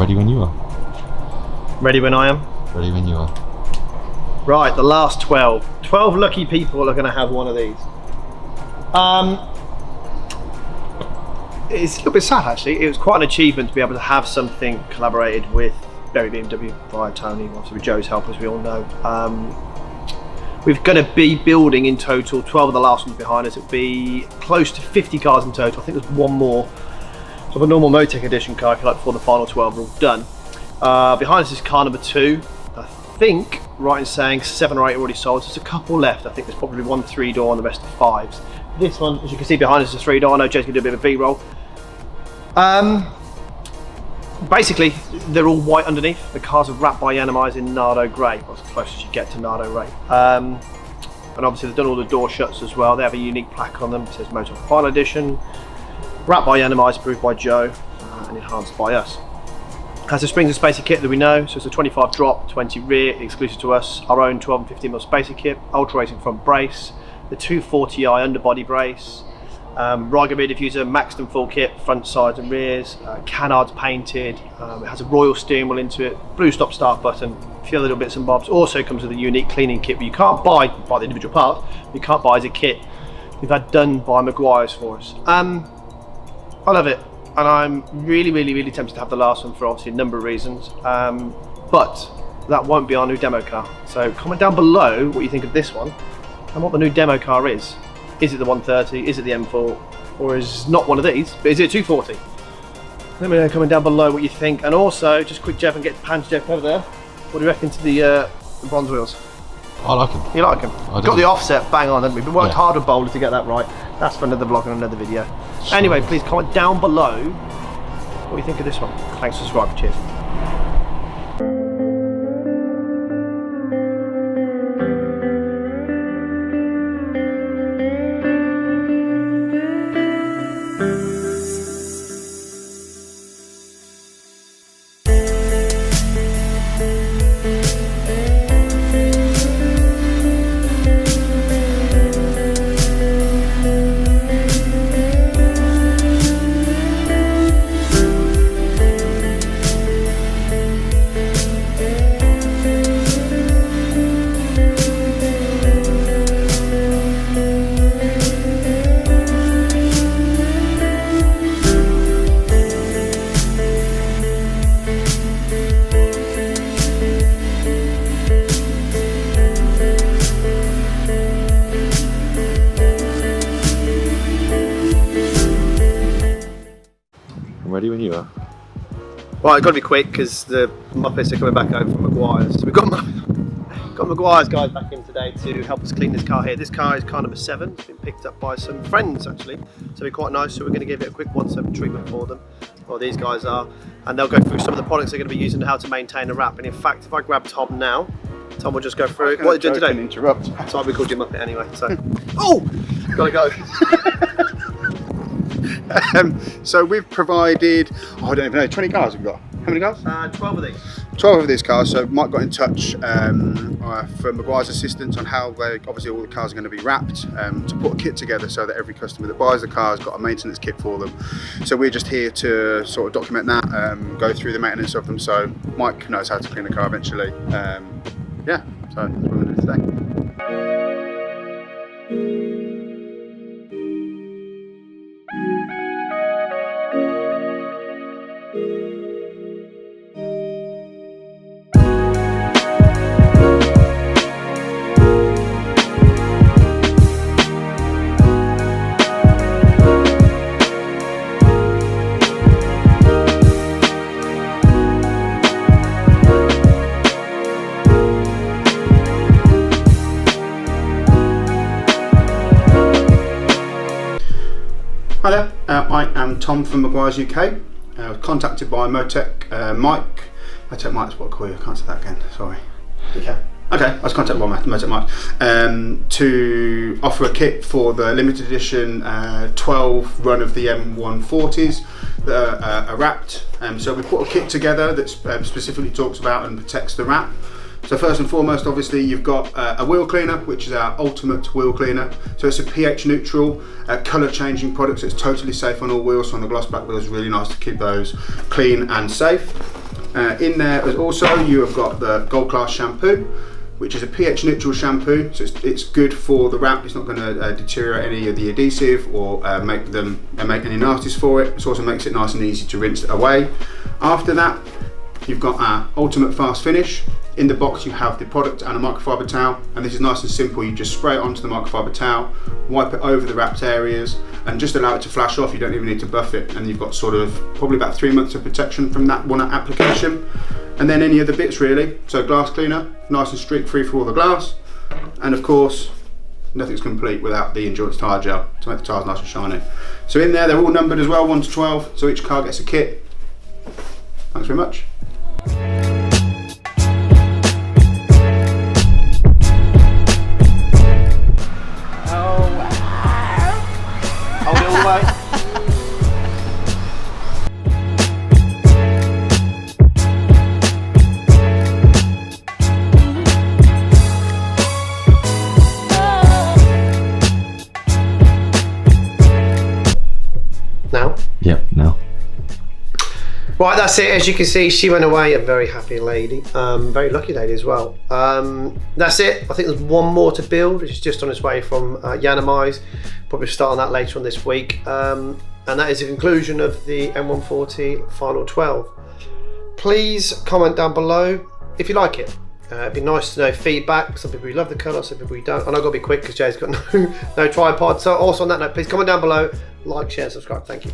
ready when you are. Ready when I am? Ready when you are. Right, the last 12. 12 lucky people are going to have one of these. It's a little bit sad actually. It was quite an achievement to be able to have something collaborated with BMW via Tony, obviously with Joe's help, as we all know. We're going to be building in total 12 of the last ones behind us. It'll be close to 50 cars in total. I think there's one more of a normal Motech edition car, if you like, before the final 12 are all done. Behind us is car number 2. I think, right in saying 7 or 8 already sold, so there's a couple left. I think there's probably one 3-door and the rest are 5s. This one, as you can see behind us, is a 3-door. I know Joe's going to do a bit of a B-roll. Basically, they're all white underneath. The cars are wrapped by Yainnimize in Nardo Grey, as close as you get to Nardo Grey. And obviously they've done all the door shuts as well. They have a unique plaque on them. It says Motor Final Edition. Wrapped by Yainnimize, approved by Joe, and enhanced by us. Has a springs and spacer kit that we know, so it's a 25 drop, 20 rear, exclusive to us. Our own 12 and 15mm spacer kit, UltraRacing front brace, the 240i Underbody Brace, Rieger rear diffuser, Maxton full kit, front, sides and rears, canards painted, it has a royal steering wheel into it, blue stop start button, a few little bits and bobs. Also comes with a unique cleaning kit, but you can't buy the individual parts, you can't buy as a kit. We've had done by Meguiars for us. I love it, and I'm really tempted to have the last one for obviously a number of reasons, but that won't be our new demo car. So comment down below what you think of this one and what the new demo car is. Is it the 130? Is it the M4? Or is not one of these? But is it a 240? Let me know comment down below what you think. And also, just quick Jeff and get pan to Jeff over there. What do you reckon to the bronze wheels? I like them. You like them? Got the offset bang on, haven't we? We worked hard with Boulder to get that right. That's for another vlog and another video. Sure. Anyway, please comment down below what you think of this one. Thanks for subscribing. Cheers. Ready when you are. Right, I've got to be quick because the Muppets are coming back over from Meguiars. So we've got Meguiars guys back in today to help us clean this car here. This car is car number 7. It's been picked up by some friends actually, so it'll be quite nice. So we're going to give it a quick 1/7 treatment for them, or these guys are, and they'll go through some of the products they're going to be using and how to maintain a wrap. And in fact, if I grab Tom now, Tom will just go through it. What are you doing today? Interrupt. That's why we called you Muppet anyway. So, oh, gotta go. So we've provided, I don't even know, 20 cars we've got. How many cars? 12 of these. 12 of these cars. So Mike got in touch for Meguiars assistance on how obviously all the cars are going to be wrapped, to put a kit together so that every customer that buys the car has got a maintenance kit for them. So we're just here to sort of document that, go through the maintenance of them, so Mike knows how to clean the car eventually. Yeah, so that's what we're going to do today. Hi there, I am Tom from Meguiars UK. I was contacted by Motech Mike. Motech Mike's what I call you, I can't say that again, sorry. Okay. Okay, I was contacted by Motech Mike to offer a kit for the limited edition 12 run of the M140s that are wrapped. So we put a kit together that specifically talks about and protects the wrap. So first and foremost, obviously, you've got a wheel cleaner, which is our ultimate wheel cleaner. So it's a pH neutral, colour changing product, so it's totally safe on all wheels. So on the gloss black wheels, really nice to keep those clean and safe. In there as also you have got the Gold Class shampoo, which is a pH neutral shampoo, so it's good for the wrap. It's not going to deteriorate any of the adhesive or make any nasties for it. It also makes it nice and easy to rinse it away. After that, you've got our Ultimate Fast Finish. In the box you have the product and a microfiber towel, and this is nice and simple. You just spray it onto the microfiber towel, wipe it over the wrapped areas, and just allow it to flash off. You don't even need to buff it, and you've got sort of probably about 3 months of protection from that one application. And then any other bits really. So glass cleaner, nice and streak free for all the glass, and of course nothing's complete without the endurance tyre gel to make the tyres nice and shiny. So in there they're all numbered as well, 1 to 12, so each car gets a kit. Thanks very much. Hold it all the way. Now? Yep, now. Right, that's it. As you can see, she went away, a very happy lady, very lucky lady as well. That's it. I think there's one more to build, which is just on its way from Yainnimize. Probably starting that later on this week. And that is the conclusion of the M140 Final 12. Please comment down below if you like it. It'd be nice to know feedback. Some people love the colour, some people don't. And I've got to be quick because Jay's got no tripod. So also on that note, please comment down below, like, share, subscribe. Thank you.